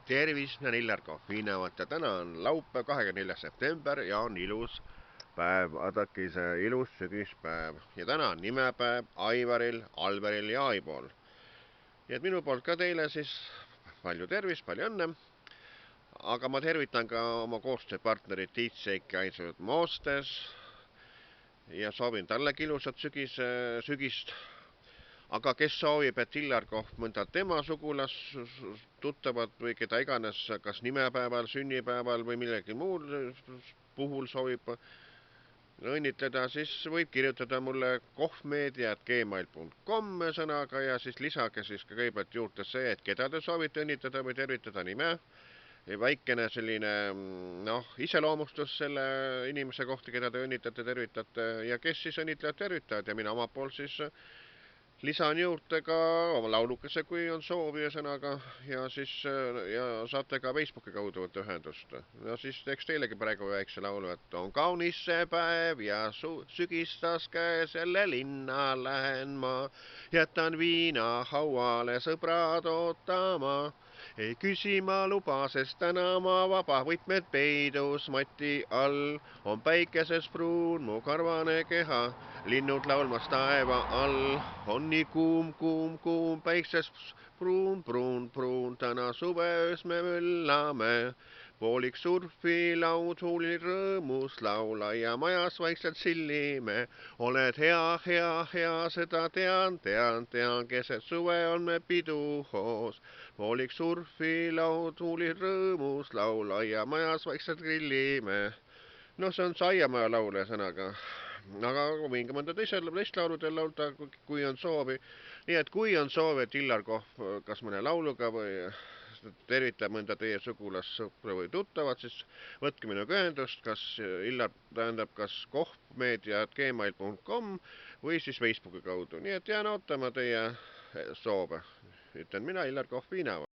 Tervist, on Illar Kohvinavat ja täna on laupäev, 24. september ja on ilus päev. Vaadake see ilus sügispäev. Ja täna on nimepäev Aivaril, Alveril ja Aipool. Nii et minu poolt ka teile siis palju tervist, palju õnne. Aga ma tervitan ka oma koostööpartnerit Tiit Seiki Ainsut Moostes ja soovin tallegi ilusat sügist. Aga kes soovib, et Illar Kohv mõnda tema sugulas tuttavat või keda iganes, kas nimepäeval, sünnipäeval või millegi muul puhul soovib õnnitleda, siis võib kirjutada mulle kohvmeedia@gmail.com sõnaga ja siis lisage siis kõigepealt juurde see, et keda te soovite õnnitleda või tervitada nime. Väikene selline iseloomustus selle inimese kohta, keda te õnnitlete, tervitate ja kes siis õnnitlejad, tervitajad ja mina oma poolt siis lisan juurde ka oma laulukese, kui on soovi ühesõnaga, ja siis saate ka Facebooki kaudu võtta ühendust. No siis teeks teilegi praegu väikse laulu, et on kaunis see päev ja sügistas käes, jälle linna lähen ma, jätan viina hauale sõbrad ootama. Ei küsi ma luba, sest täna ma vaba, võtmed peidus mati all, on päikeses pruun mu karvane keha, linnud laulmas taeva all, on nii kuum, päikses pruun, täna suveöös me möllame, poolik surfilaud huulil rõõmus laulaja majas vaikselt sillime, oled hea, seda tean, keset suve on me pidu hoos, poolik surfilaud huulil rõõmus laulaja majas vaikselt grillime. No see on Saiamaja laul sõnaga. Aga võin ka mõnda teist lauludel laulda, kui on soovi. Nii et kui on soovi, et Illar Kohv kas mõne lauluga või tervitab mõnda teie sugulast, sõpra või tuttavat, siis võtke minuga ühendust, kas kohvmeedia@gmail.com või siis Facebooki kaudu. Nii et jään ootama teie soove. Ütlen mina, Illar Kohv.